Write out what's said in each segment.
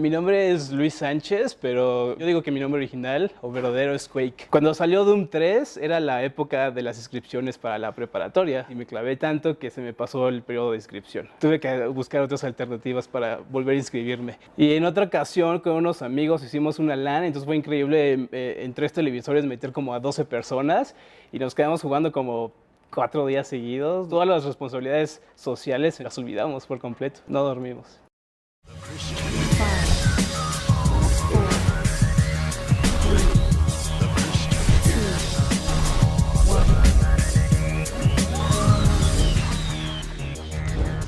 Mi nombre es Luis Sánchez, pero yo digo que mi nombre original o verdadero es Quake. Cuando salió Doom 3 era la época de las inscripciones para la preparatoria y me clavé tanto que se me pasó el periodo de inscripción. Tuve que buscar otras alternativas para volver a inscribirme. Y en otra ocasión con unos amigos hicimos una LAN, entonces fue increíble en 3 televisores meter como a 12 personas y nos quedamos jugando como 4 días seguidos. Todas las responsabilidades sociales las olvidamos por completo, no dormimos.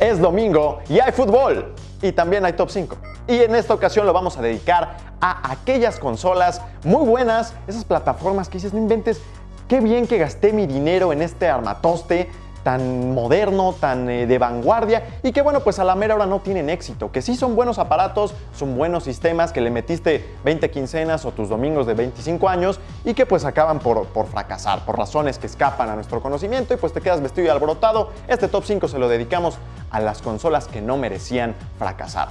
Es domingo y hay fútbol y también hay top 5. Y en esta ocasión lo vamos a dedicar a aquellas consolas muy buenas, esas plataformas que dices, no inventes, qué bien que gasté mi dinero en este armatoste tan moderno, tan de vanguardia y que bueno, pues a la mera hora no tienen éxito, que sí son buenos aparatos, son buenos sistemas que le metiste 20 quincenas o tus domingos de 25 años y que pues acaban por fracasar, por razones que escapan a nuestro conocimiento y pues te quedas vestido y alborotado. Este top 5 se lo dedicamos a las consolas que no merecían fracasar.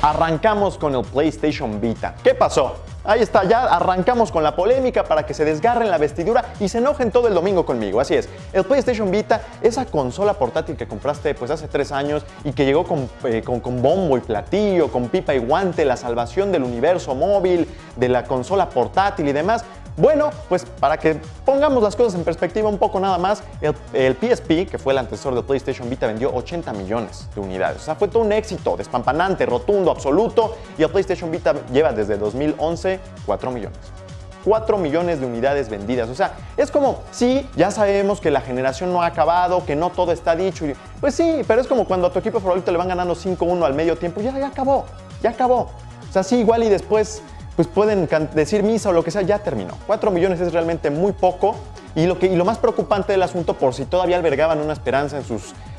Arrancamos con el PlayStation Vita. ¿Qué pasó? Ahí está, ya arrancamos con la polémica para que se desgarren la vestidura y se enojen todo el domingo conmigo. Así es, el PlayStation Vita, esa consola portátil que compraste pues hace 3 años y que llegó con bombo y platillo, con pipa y guante, la salvación del universo móvil, de la consola portátil y demás. Bueno, pues para que pongamos las cosas en perspectiva un poco nada más, el PSP, que fue el antecesor del PlayStation Vita, vendió 80 millones de unidades. O sea, fue todo un éxito, despampanante, rotundo, absoluto. Y el PlayStation Vita lleva desde 2011 4 millones. 4 millones de unidades vendidas. O sea, es como, sí, ya sabemos que la generación no ha acabado, que no todo está dicho. Pues sí, pero es como cuando a tu equipo favorito le van ganando 5-1 al medio tiempo. Ya acabó, ya acabó. O sea, sí, igual y después pues pueden decir misa o lo que sea, ya terminó. 4 millones es realmente muy poco y lo más preocupante del asunto, por si todavía albergaban una esperanza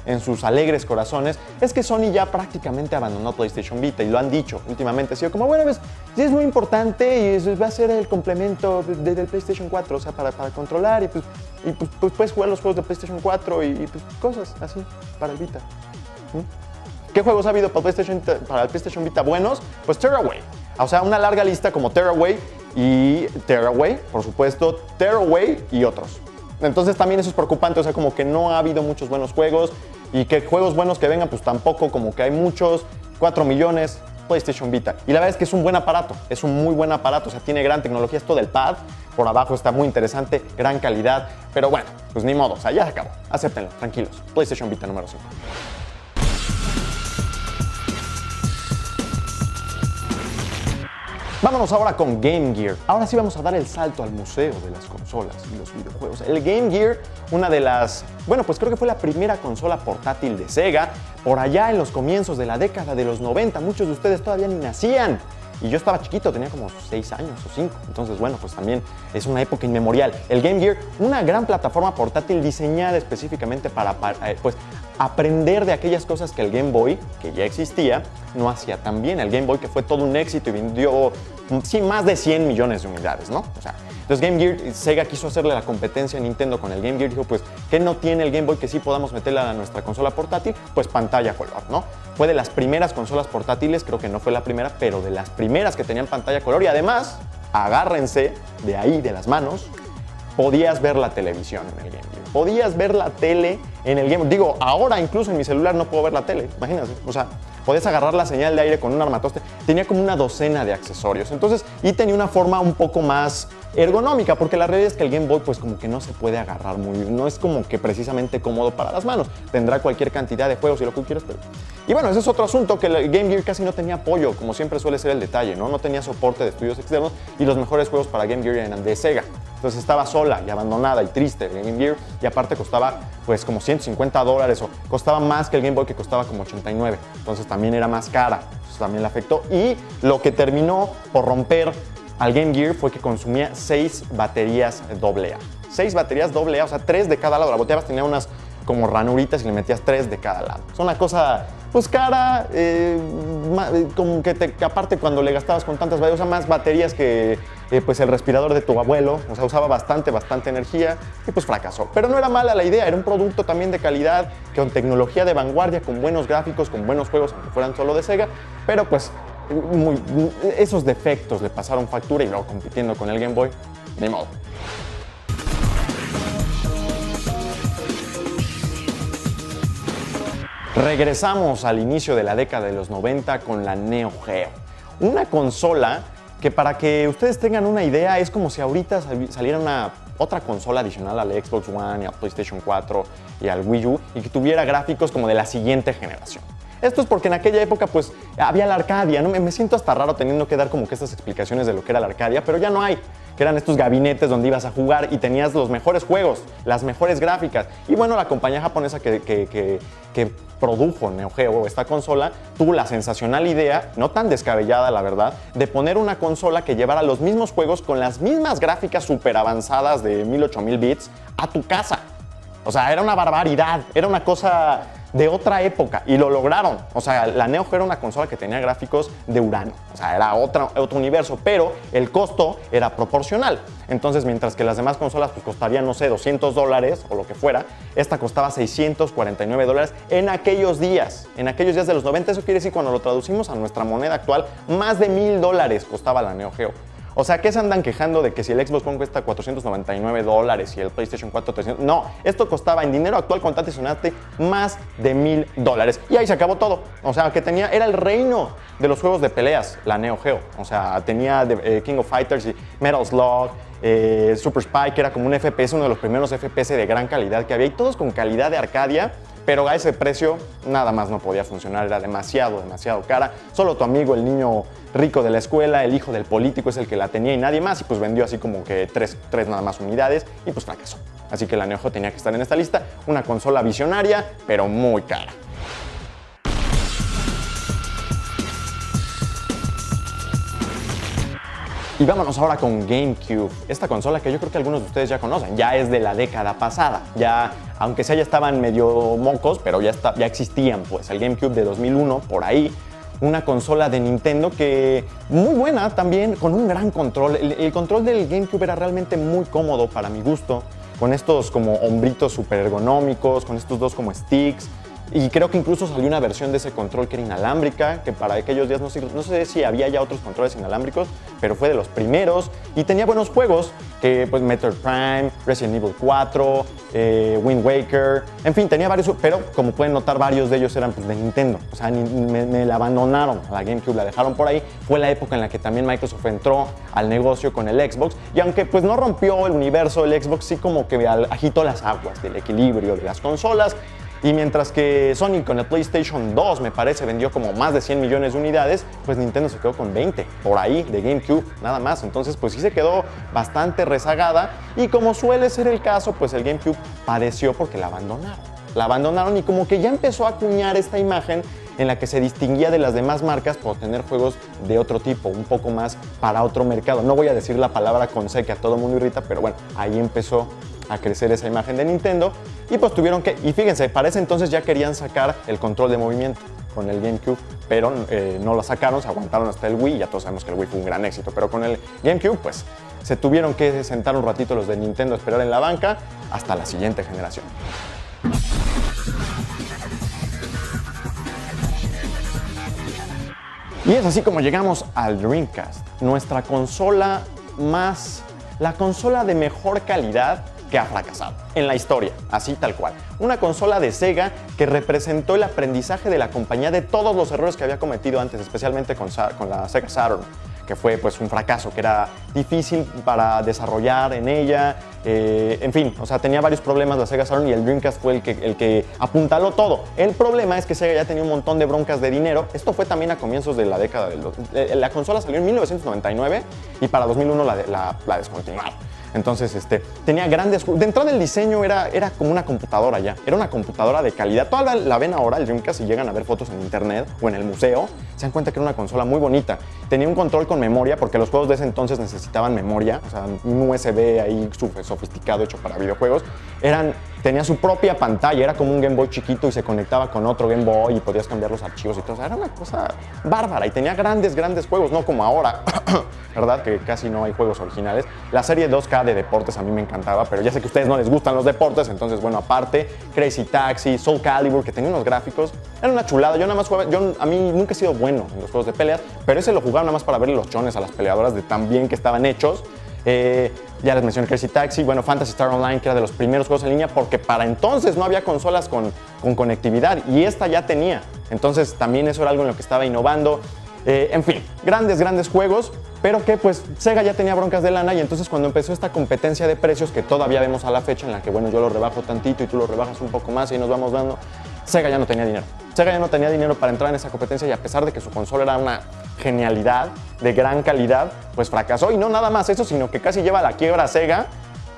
en sus alegres corazones, es que Sony ya prácticamente abandonó PlayStation Vita y lo han dicho últimamente. Ha sido como, bueno, pues sí es muy importante y va a ser el complemento del PlayStation 4, o sea, para controlar y pues puedes jugar los juegos de PlayStation 4 y pues cosas así para el Vita. ¿Qué juegos ha habido para el PlayStation Vita buenos? Pues Tearaway. O sea, una larga lista como Tearaway, por supuesto, Tearaway y otros. Entonces también eso es preocupante, o sea, como que no ha habido muchos buenos juegos y que juegos buenos que vengan, pues tampoco, como que hay muchos. 4 millones, PlayStation Vita. Y la verdad es que es un buen aparato, es un muy buen aparato, o sea, tiene gran tecnología, esto del pad, por abajo está muy interesante, gran calidad, pero bueno, pues ni modo, o sea, ya se acabó, acéptenlo, tranquilos. PlayStation Vita número 5. Vámonos ahora con Game Gear. Ahora sí vamos a dar el salto al museo de las consolas y los videojuegos. El Game Gear, una de las, bueno, pues creo que fue la primera consola portátil de Sega, por allá en los comienzos de la década de los 90. Muchos de ustedes todavía ni nacían. Y yo estaba chiquito, tenía como 6 años o 5. Entonces, bueno, pues también es una época inmemorial. El Game Gear, una gran plataforma portátil diseñada específicamente para pues, aprender de aquellas cosas que el Game Boy, que ya existía, no hacía tan bien. El Game Boy, que fue todo un éxito y vendió, sí, más de 100 millones de unidades, ¿no? O sea, entonces Game Gear, Sega quiso hacerle la competencia a Nintendo con el Game Gear. Dijo, pues, ¿qué no tiene el Game Boy que sí podamos meterle a nuestra consola portátil? Pues pantalla color, ¿no? Fue de las primeras consolas portátiles, creo que no fue la primera, pero de las primeras que tenían pantalla color. Y además, agárrense de ahí, de las manos, podías ver la televisión en el Game Gear. Podías ver la tele en el Game Gear. Digo, ahora incluso en mi celular no puedo ver la tele, imagínate. O sea, podías agarrar la señal de aire con un armatoste. Tenía como una docena de accesorios. Entonces, y tenía una forma un poco más ergonómica, porque la realidad es que el Game Boy pues como que no se puede agarrar muy bien, no es como que precisamente cómodo para las manos, tendrá cualquier cantidad de juegos y lo que quieras, pero... Y bueno, ese es otro asunto, que el Game Gear casi no tenía apoyo, como siempre suele ser el detalle, ¿no? No tenía soporte de estudios externos y los mejores juegos para Game Gear eran de Sega. Entonces estaba sola y abandonada y triste el Game Gear, y aparte costaba pues como $150 o costaba más que el Game Boy, que costaba como 89, entonces también era más cara, eso también le afectó. Y lo que terminó por romper al Game Gear fue que consumía 6 baterías AA. 6 baterías AA, o sea, 3 de cada lado. La volteabas, tenía unas como ranuritas y le metías 3 de cada lado. Es una cosa pues cara, como que aparte cuando le gastabas con tantas baterías, o sea, más baterías que pues el respirador de tu abuelo, o sea, usaba bastante energía y pues fracasó. Pero no era mala la idea, era un producto también de calidad, con tecnología de vanguardia, con buenos gráficos, con buenos juegos, aunque fueran solo de Sega, pero pues esos defectos le pasaron factura y luego compitiendo con el Game Boy, ni modo. Regresamos al inicio de la década de los 90 con la Neo Geo, una consola que, para que ustedes tengan una idea, es como si ahorita saliera otra consola adicional al Xbox One y al PlayStation 4 y al Wii U y que tuviera gráficos como de la siguiente generación. Esto es porque en aquella época pues había la Arcadia, ¿no? Me siento hasta raro teniendo que dar como que estas explicaciones de lo que era la Arcadia, pero ya no hay, que eran estos gabinetes donde ibas a jugar y tenías los mejores juegos, las mejores gráficas. Y bueno, la compañía japonesa que produjo Neo Geo, esta consola, tuvo la sensacional idea, no tan descabellada la verdad, de poner una consola que llevara los mismos juegos con las mismas gráficas súper avanzadas de 1000-8000 bits a tu casa. O sea, era una barbaridad, era una cosa de otra época y lo lograron. O sea, la Neo Geo era una consola que tenía gráficos de Urano. O sea, era otro universo, pero el costo era proporcional. Entonces, mientras que las demás consolas pues, costarían, no sé, $200 o lo que fuera, esta costaba $649 en aquellos días de los 90. Eso quiere decir, cuando lo traducimos a nuestra moneda actual, más de $1000 costaba la Neo Geo. O sea, ¿qué se andan quejando de que si el Xbox One cuesta $499 y el PlayStation 4 $300? No, esto costaba en dinero actual contante y sonante más de $1000. Y ahí se acabó todo. O sea, era el reino de los juegos de peleas, la Neo Geo. O sea, tenía King of Fighters y Metal Slug, Super Spy, que era como un FPS, uno de los primeros FPS de gran calidad que había, y todos con calidad de Arcadia. Pero a ese precio nada más no podía funcionar, era demasiado cara. Solo tu amigo, el niño rico de la escuela, el hijo del político es el que la tenía y nadie más, y pues vendió así como que tres nada más unidades y pues fracasó. Así que la Neo Geo tenía que estar en esta lista, una consola visionaria, pero muy cara. Y vámonos ahora con GameCube, esta consola que yo creo que algunos de ustedes ya conocen, ya es de la década pasada, ya, aunque sea ya estaban medio mocos, pero ya existían, pues, el GameCube de 2001, por ahí, una consola de Nintendo que muy buena también, con un gran control. El control del GameCube era realmente muy cómodo para mi gusto, con estos como hombritos súper ergonómicos, con estos dos como sticks. Y creo que incluso salió una versión de ese control que era inalámbrica, que para aquellos días no sé si había ya otros controles inalámbricos, pero fue de los primeros. Y tenía buenos juegos, que pues Metroid Prime, Resident Evil 4, Wind Waker, en fin, tenía varios, pero como pueden notar varios de ellos eran pues, de Nintendo. O sea, me la abandonaron a la GameCube, la dejaron por ahí. Fue la época en la que también Microsoft entró al negocio con el Xbox, y aunque pues no rompió el universo del Xbox, sí como que agitó las aguas del equilibrio de las consolas. Y mientras que Sony con el PlayStation 2, me parece, vendió como más de 100 millones de unidades, pues Nintendo se quedó con 20, por ahí, de GameCube, nada más. Entonces, pues sí se quedó bastante rezagada, y como suele ser el caso, pues el GameCube padeció porque la abandonaron. La abandonaron y como que ya empezó a acuñar esta imagen en la que se distinguía de las demás marcas por tener juegos de otro tipo, un poco más para otro mercado. No voy a decir la palabra con C que a todo mundo irrita, pero bueno, ahí empezó a crecer esa imagen de Nintendo, y pues tuvieron que, y fíjense, para ese entonces ya querían sacar el control de movimiento con el GameCube, pero no lo sacaron, se aguantaron hasta el Wii, y ya todos sabemos que el Wii fue un gran éxito, pero con el GameCube pues se tuvieron que sentar un ratito los de Nintendo a esperar en la banca hasta la siguiente generación. Y es así como llegamos al Dreamcast, nuestra consola la consola de mejor calidad que ha fracasado en la historia, así tal cual. Una consola de Sega que representó el aprendizaje de la compañía de todos los errores que había cometido antes, especialmente con la Sega Saturn, que fue pues un fracaso, que era difícil para desarrollar en ella, en fin, o sea, tenía varios problemas la Sega Saturn, y el Dreamcast fue el que apuntaló todo. El problema es que Sega ya tenía un montón de broncas de dinero. Esto fue también a comienzos de la década la consola salió en 1999 y para 2001 la descontinuaron. Entonces, tenía grandes... De entrada el diseño era como una computadora ya. Era una computadora de calidad. Toda la ven ahora, el Dreamcast, si llegan a ver fotos en internet o en el museo, se dan cuenta que era una consola muy bonita. Tenía un control con memoria, porque los juegos de ese entonces necesitaban memoria. O sea, un USB ahí sofisticado hecho para videojuegos. Eran tenía su propia pantalla, era como un Game Boy chiquito y se conectaba con otro Game Boy y podías cambiar los archivos y todo. O sea, era una cosa bárbara y tenía grandes juegos, no como ahora, ¿verdad? Que casi no hay juegos originales. La serie 2K de deportes a mí me encantaba, pero ya sé que a ustedes no les gustan los deportes, entonces, bueno, aparte, Crazy Taxi, Soul Calibur, que tenía unos gráficos, era una chulada. Yo nada más jugaba, a mí nunca he sido bueno en los juegos de peleas, pero ese lo jugaba nada más para verle los chones a las peleadoras de tan bien que estaban hechos. Ya les mencioné Crazy Taxi, bueno, Phantasy Star Online, que era de los primeros juegos en línea, porque para entonces no había consolas con conectividad y esta ya tenía. Entonces también eso era algo en lo que estaba innovando. En fin, grandes juegos, pero que pues Sega ya tenía broncas de lana y entonces cuando empezó esta competencia de precios que todavía vemos a la fecha en la que, bueno, yo lo rebajo tantito y tú lo rebajas un poco más y nos vamos dando, Sega ya no tenía dinero. Sega ya no tenía dinero para entrar en esa competencia y a pesar de que su consola era una genialidad, de gran calidad, pues fracasó. Y no nada más eso, sino que casi lleva a la quiebra a Sega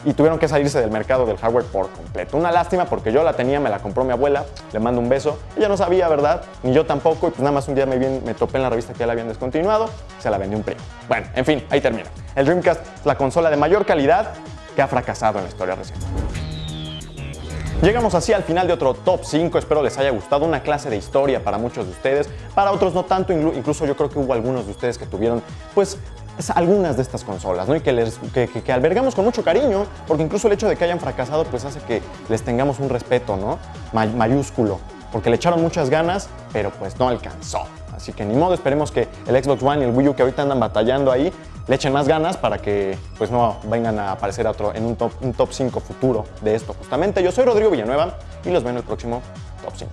y tuvieron que salirse del mercado del hardware por completo. Una lástima porque yo la tenía, me la compró mi abuela, le mando un beso. Ella no sabía, ¿verdad? Ni yo tampoco, y pues nada más un día me topé en la revista que ya la habían descontinuado, se la vendió un primo. Bueno, en fin, ahí termina. El Dreamcast es la consola de mayor calidad que ha fracasado en la historia reciente. Llegamos así al final de otro Top 5, espero les haya gustado, una clase de historia para muchos de ustedes, para otros no tanto, incluso yo creo que hubo algunos de ustedes que tuvieron pues algunas de estas consolas, ¿no? Y que albergamos con mucho cariño, porque incluso el hecho de que hayan fracasado pues hace que les tengamos un respeto, ¿no? Mayúsculo, porque le echaron muchas ganas, pero pues no alcanzó. Así que ni modo, esperemos que el Xbox One y el Wii U que ahorita andan batallando ahí, le echen más ganas para que pues no vengan a aparecer en un top 5 futuro de esto justamente. Yo soy Rodrigo Villanueva y los veo en el próximo Top 5.